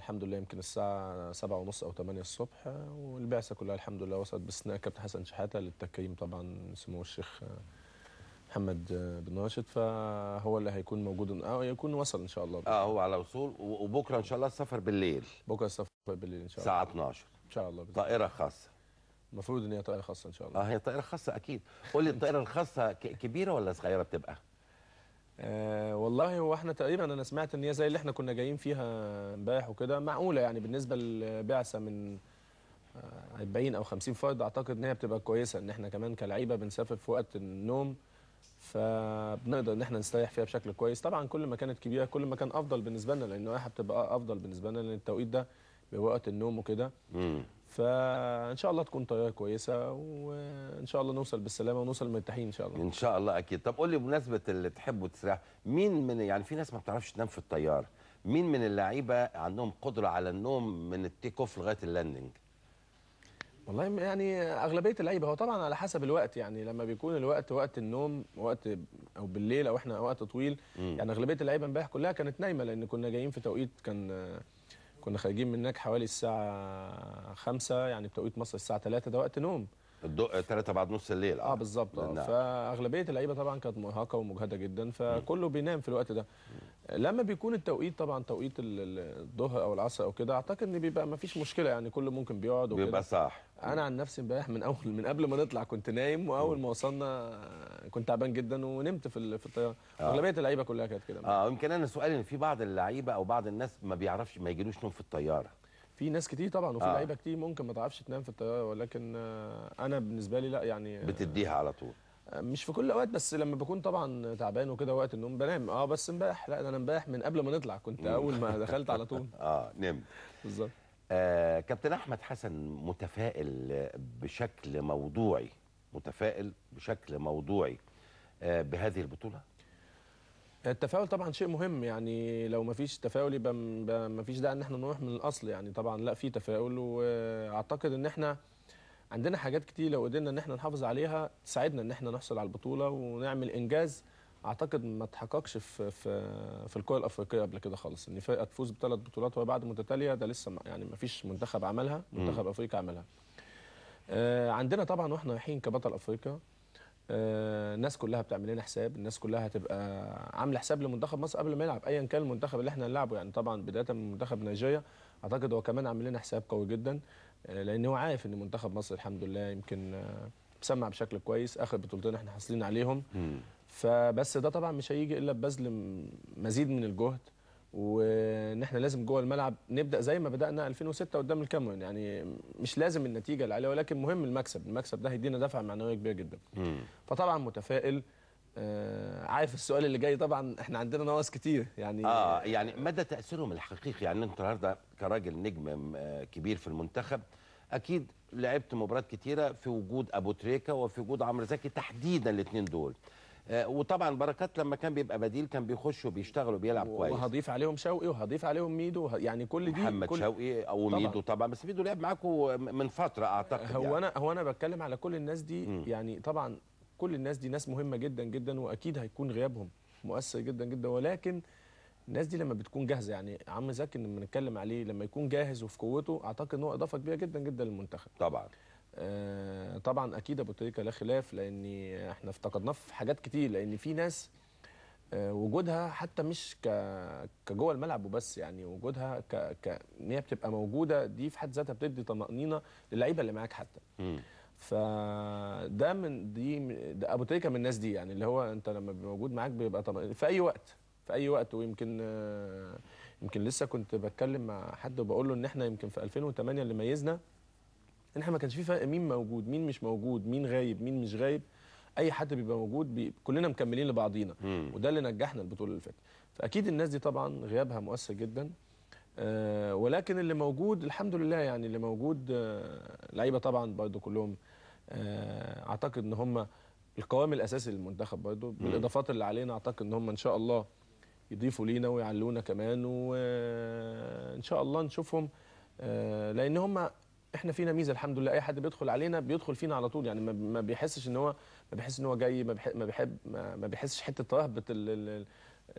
الحمد لله يمكن الساعة 7:30 أو 8 الصبح، والبعثة كلها الحمد لله وصلت باستثناء كابتن حسن شحاتة للتكريم طبعا سمو الشيخ محمد بن راشد، فهو اللي هيكون موجود أو يكون وصل إن شاء الله. هو على وصول، وبكرة إن شاء الله السفر بالليل. بكرة السفر بالليل إن شاء الله الساعة 12 إن شاء الله. طائرة خاصة. المفروض إن هي طائرة خاصة إن شاء الله. هي طائرة خاصة أكيد. قول لي الطائرة الخاصة كبيرة ولا صغيرة بتبقى؟ والله هو احنا تقريبا انا سمعت ان هي زي اللي احنا كنا جايين فيها امبارح وكده، معقوله يعني بالنسبه للبعثه من 40 او 50 فرد، اعتقد ان هي بتبقى كويسه، ان احنا كمان كلعيبه بنسافر في وقت النوم فبنقدر ان احنا نستريح فيها بشكل كويس. طبعا كل ما كانت كبيره كل ما كان افضل بالنسبه لنا، لان الراحه بتبقى افضل بالنسبه لنا لان التوقيت ده بيبقى وقت النوم وكده. فان شاء الله تكون طياره كويسه وان شاء الله نوصل بالسلامه ونوصل مرتاحين ان شاء الله. ان شاء الله اكيد. طب قول لي بمناسبه اللي تحبوا تسرح، مين من يعني في ناس ما بتعرفش تنام في الطياره، مين من اللعيبه عندهم قدره على النوم من التيك اوف لغايه اللاندنج؟ والله يعني اغلبيه اللعيبه، هو طبعا على حسب الوقت، يعني لما بيكون الوقت وقت النوم وقت او بالليل او احنا وقت طويل يعني اغلبيه اللعيبه امبارح كلها كانت نايمه، لان كنا جايين في توقيت كنا خارجين من هناك حوالي الساعه 5، يعني بتوقيت مصر الساعه 3 ده وقت نوم. 3 بعد نص الليل. بالظبط. نعم. فاغلبيه اللعيبه طبعا كانت مرهقه ومجهده جدا، فكله بينام في الوقت ده. لما بيكون التوقيت طبعا توقيت الظهر او العصر او كده، اعتقد ان بيبقى ما فيش مشكله، يعني كله ممكن بيقعد وكده. بيبقى صح. انا عن نفسي امبارح من قبل ما نطلع كنت نايم، واول ما وصلنا كنت تعبان جدا ونمت في الطياره. اغلبيه اللعيبه كلها كانت كده. يمكن انا سؤالي ان في بعض اللعيبه او بعض الناس ما بيعرفش، ما يجيلوش نوم في الطياره. في ناس كتير طبعا، وفي لعيبه كتير ممكن ما تعرفش تنام في الطياره، ولكن انا بالنسبه لي لا، يعني بتديها على طول. مش في كل الاوقات، بس لما بكون طبعا تعبان وكده وقت النوم بنام. بس امبارح لا، انا امبارح من قبل ما نطلع كنت اول ما دخلت على طول نمت بالظبط. كابتن احمد حسن متفائل بشكل موضوعي، متفائل بشكل موضوعي بهذه البطوله؟ التفاؤل طبعا شيء مهم، يعني لو ما فيش تفاؤل يبقى ما فيش داعي ان احنا نروح من الاصل، يعني طبعا لا، في تفاؤل، واعتقد ان احنا عندنا حاجات كتير لو قدرنا ان احنا نحافظ عليها تساعدنا ان احنا نحصل على البطوله ونعمل انجاز اعتقد ما اتحققش في الكره الافريقيه قبل كده خالص، ان فرقه تفوز ب3 بطولات ورا بعض متتاليه، ده لسه يعني ما فيش منتخب عملها، منتخب افريقيا عملها. عندنا طبعا واحنا رايحين كبطل افريقيا الناس كلها بتعمل لنا حساب، الناس كلها هتبقى عامله حساب لمنتخب مصر قبل ما يلعب ايا كان المنتخب اللي احنا هنلعبه، يعني طبعا بدايه من منتخب نيجيريا اعتقد هو كمان عامل لنا حساب قوي جدا، لان هو عارف ان منتخب مصر الحمد لله يمكن مسمع بشكل كويس، اخر بطولتين احنا حاصلين عليهم. فبس ده طبعا مش هيجي الا ببذل مزيد من الجهد، وان احنا لازم جوه الملعب نبدا زي ما بدانا 2006 قدام الكاميرون، يعني مش لازم النتيجه العاليه ولكن مهم المكسب ده هيدينا دفعه معنويه كبيره جدا. فطبعا متفائل. عارف السؤال اللي جاي طبعا احنا عندنا نواقص كتير يعني. يعني مدى تاثيرهم الحقيقي، يعني انت النهارده كراجل نجم كبير في المنتخب اكيد لعبت مباريات كتيره في وجود ابو تريكه وفي وجود عمرو زكي تحديدا الاثنين دول، وطبعا بركات لما كان بيبقى بديل كان بيخش وبيشتغل وبيلعب كويس، وهضيف عليهم شوقي وهضيف عليهم ميدو، يعني كل دي محمد شوقي او طبعًا ميدو طبعا، بس ميدو لعب معاكم من فتره اعتقد. هو انا بتكلم على كل الناس دي يعني طبعا كل الناس دي ناس مهمه جدا جدا، واكيد هيكون غيابهم مؤثر جدا جدا، ولكن الناس دي لما بتكون جاهزه، يعني عم زكي لما بنتكلم عليه لما يكون جاهز وفي قوته اعتقد ان هو اضافه كبيره جدا جدا للمنتخب. طبعا طبعا اكيد ابو تريكه لا خلاف، لان احنا افتقدناه في حاجات كتير، لان في ناس وجودها حتى مش كجوه الملعب وبس، يعني وجودها ان هي بتبقى موجوده دي في حد ذاتها بتدي طمانينه للعيبه اللي معاك حتى. فده ده ابو تريكه من الناس دي، يعني اللي هو انت لما بيبقى موجود معاك بيبقى طبعا في اي وقت. ويمكن لسه كنت بتكلم مع حد وبقول له ان احنا يمكن في 2008 اللي ميزنا ان احنا ما كانش في فرق مين موجود مين مش موجود، مين غايب مين مش غايب، اي حد بيبقى موجود كلنا مكملين لبعضينا، وده اللي نجحنا البطوله اللي فاتت. فاكيد الناس دي طبعا غيابها مؤثر جدا، ولكن اللي موجود الحمد لله، يعني اللي موجود لعيبه طبعا برضو كلهم اعتقد ان هم القوام الاساسي للمنتخب برضو، بالاضافات اللي علينا اعتقد ان هم ان شاء الله يضيفوا لينا ويعلونا كمان، وان شاء الله نشوفهم، لان هم احنا فينا ميزه الحمد لله، اي حد بيدخل علينا بيدخل فينا على طول، يعني ما بيحسش ان هو جاي، ما بيحسش حته رهبه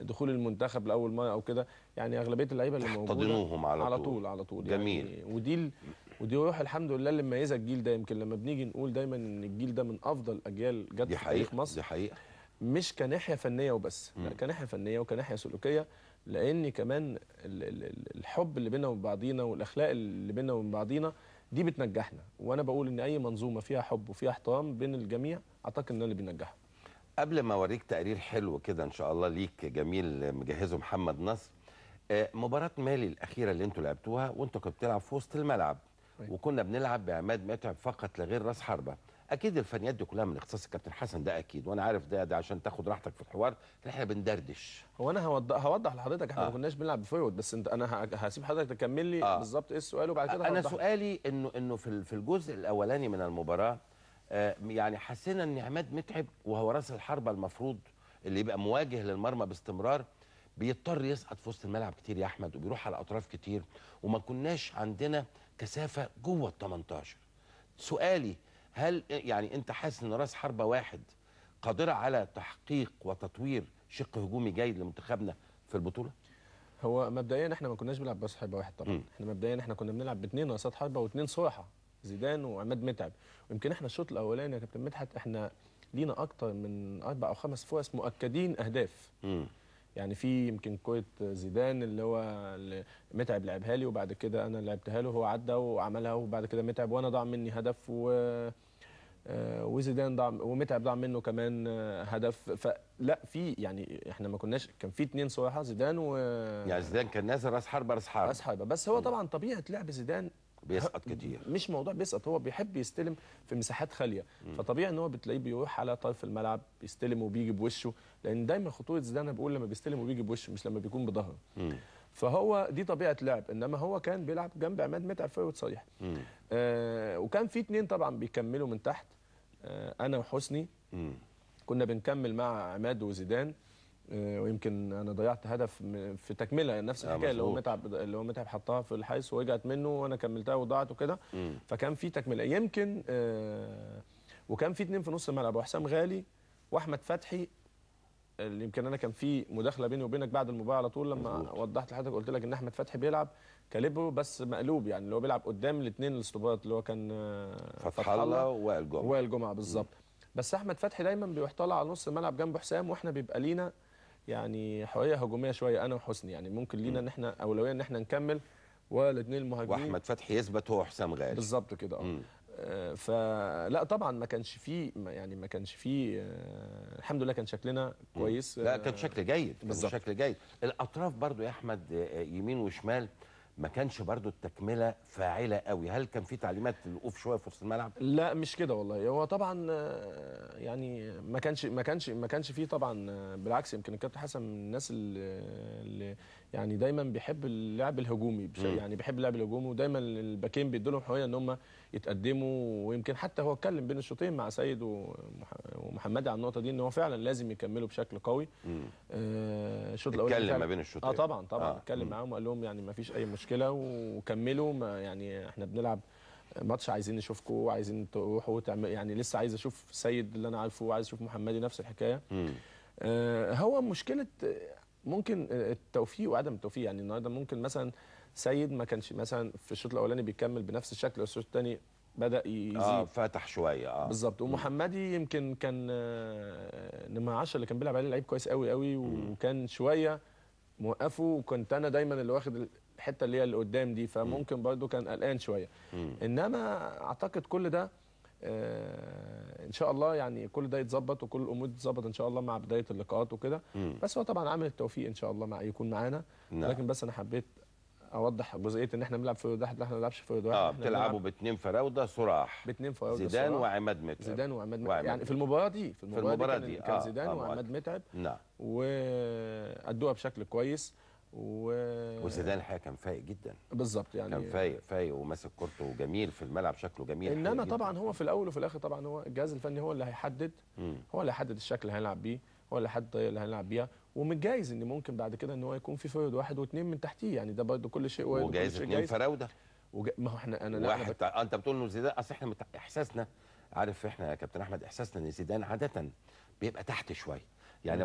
دخول المنتخب لاول مره او كده، يعني اغلبيه اللعيبه اللي موجوده تحتضنوهم على طول. على طول جميل. يعني. ودي روح الحمد لله اللي مميزه الجيل ده. يمكن لما بنيجي نقول دايما ان الجيل ده من افضل اجيال جت دي في تاريخ حقيقه، مصر، دي حقيقه. مش كناحيه فنيه وبس، لا كناحيه فنيه وكناحيه سلوكيه، لان كمان الحب اللي بيننا وبين بعضينا والاخلاق اللي بيننا وبين بعضينا دي بتنجحنا. وانا بقول ان اي منظومه فيها حب وفيها احترام بين الجميع اعتقد ان اللي بينجحها. قبل ما اوريك تقرير حلو كده ان شاء الله ليك جميل مجهزه محمد نصر، مباراة مالي الأخيرة اللي انتوا لعبتوها وانتوا كنتوا بتلعب في وسط الملعب، وكنا بنلعب بعماد متعب فقط لا غير راس حربة. أكيد الفنيات دي كلها من اختصاص الكابتن حسن، ده أكيد، وأنا عارف ده عشان تاخد راحتك في الحوار، احنا بندردش. هو انا هوضح لحضرتك، احنا ما كناش بنلعب بفوت، بس انا هسيب حضرتك تكمل لي بالظبط ايه السؤال وبعد كده أنا هوضح. سؤالي إنه في الجزء الأولاني من المباراة يعني حسينا إن عماد متعب وهو راس الحربة المفروض اللي يبقى مواجه للمرمى باستمرار بيضطر يسقط في وسط الملعب كتير يا احمد، وبيروح على الاطراف كتير، وما كناش عندنا كثافه جوه ال 18. سؤالي، هل يعني انت حاسس ان راس حربه واحد قادره على تحقيق وتطوير شق هجومي جيد لمنتخبنا في البطوله؟ هو مبدئيا احنا ما كناش بنلعب براس حربه واحد طبعا. احنا مبدئيا احنا كنا بنلعب باثنين راسات حربه واثنين صراحه، زيدان وعماد متعب. ويمكن احنا الشوط الاولاني يا كابتن مدحت احنا لينا اكتر من 4 أو 5 فرص مؤكدين اهداف. يعني في يمكن كوره زيدان اللي متعب لعبها لي وبعد كده انا لعبتها له، هو عدى وعملها، وبعد كده متعب وانا ضاع مني هدف، وزيدان ضاع ومتعب ضاع منه كمان هدف. فلا في يعني احنا ما كناش، كان في 2 صراحه زيدان يعني زيدان كان نازل راس حربه راس حربه. بس هو طبعا طبيعه لعب زيدان بيسقط كتير، مش موضوع بيسقط، هو بيحب يستلم في مساحات خاليه. فطبيعي ان هو بتلاقيه بيروح على طرف الملعب بيستلم وبيجي بوشه، لان دايما خطوره زيدان انا بقول لما بيستلم وبيجي بوشه مش لما بيكون بظهره. فهو دي طبيعه لعب، انما هو كان بيلعب جنب عماد متعب فوت صريح. وكان في 2 طبعا بيكملوا من تحت، انا وحسني كنا بنكمل مع عماد وزيدان. ويمكن انا ضيعت هدف في تكمله نفس الحكايه اللي هو متعب حطها في الحيث ورجعت منه وانا كملتها وضاعت وكده. فكان في تكمله يمكن. وكان في 2 في نص الملعب، وحسام غالي واحمد فتحي. اللي يمكن انا كان في مداخله بيني وبينك بعد المباراه على طول لما وضحت لحضرتك، قلت لك ان احمد فتحي بيلعب كاليبرو بس مقلوب، يعني اللي هو بيلعب قدام الاثنين الاستوبات اللي هو كان فتح الله ووائل جمعه بالظبط. بس احمد فتحي دايما بيروح طالع على نص الملعب جنب حسام، واحنا بيبقى لينا يعني حريه هجوميه شويه انا وحسني، يعني ممكن لينا ان احنا اولويه ان احنا نكمل والاثنين المهاجمين واحمد فتحي يثبت هو حسام غالي بالظبط كده. فلا طبعا ما كانش فيه الحمد لله كان شكلنا كويس. لا كان شكل جيد، بالظبط. كان شكل جيد. الاطراف برضو يا احمد يمين وشمال ما كانش برضو التكمله فاعله قوي، هل كان في تعليمات للوقوف شويه في وسط الملعب؟ لا مش كده والله، هو طبعا يعني ما كانش فيه طبعا. بالعكس يمكن الكابتن حسن من الناس اللي يعني دايما بيحب اللعب الهجومي، يعني بيحب اللعب الهجومي، ودايما الباكين بيدوا لهم حريه ان هم يتقدموا. ويمكن حتى هو اتكلم بين الشوطين مع سيد ومحمدي على النقطه دي ان هو فعلا لازم يكملوا بشكل قوي. الشوط الاولاني اتكلم ما بين الشوطين طبعا اتكلم معاهم وقال لهم يعني ما فيش اي مشكله وكملوا، يعني احنا بنلعب ماتش عايزين نشوفكم، عايزين تروحوا يعني لسه عايز اشوف سيد اللي انا عارفه وعايز اشوف محمدي نفس الحكايه. هو مشكله ممكن التوفيق وعدم التوفيق. يعني النهارده ممكن مثلا سيد ما كانش مثلا في الشوط الاولاني بيكمل بنفس الشكل، والشوط الثاني بدا يزيد فتح شويه بالظبط. ومحمدي يمكن كان نمرة 10 اللي كان بيلعب عليه لعيب كويس قوي قوي، وكان شويه موقفه، وكنت انا دايما اللي واخد الحته اللي هي اللي قدام دي، فممكن برضه كان قلقان شويه. انما اعتقد كل ده ان شاء الله يعني كل ده يتظبط وكل الامور تتظبط ان شاء الله مع بدايه اللقاءات وكده. بس هو طبعا عامل التوفيق ان شاء الله يكون معانا. لكن بس انا حبيت اوضح جزئيه ان احنا بنلعب فريق واحد، لا احنا ما بنلعبش فريق واحد. بتلعبوا ب2 فراوده صراح، ب2 فراوده زيدان وعماد متعب. يعني في المباراه دي كان زيدان وعماد متعب. نعم. وادوها بشكل كويس. وزيدان الحقيقه كان فايق جدا بالظبط، يعني كان فايق وماسك كورته جميل في الملعب، شكله جميل. انما طبعا هو في الاول وفي الاخر طبعا هو الجهاز الفني هو اللي هيحدد الشكل اللي هيلعب بيه، هو اللي هيحدد الطريقه اللي هيلعب بيها. ومن جايز ان ممكن بعد كده ان هو يكون في فرد واحد واثنين من تحتيه، يعني ده برضه كل شيء وارد. وجايز 2 فراوده ما هو احنا واحد انت بتقول انه زيدان، اصل احنا احساسنا، عارف احنا يا كابتن احمد احساسنا ان زيدان عاده بيبقى تحت شويه، يعني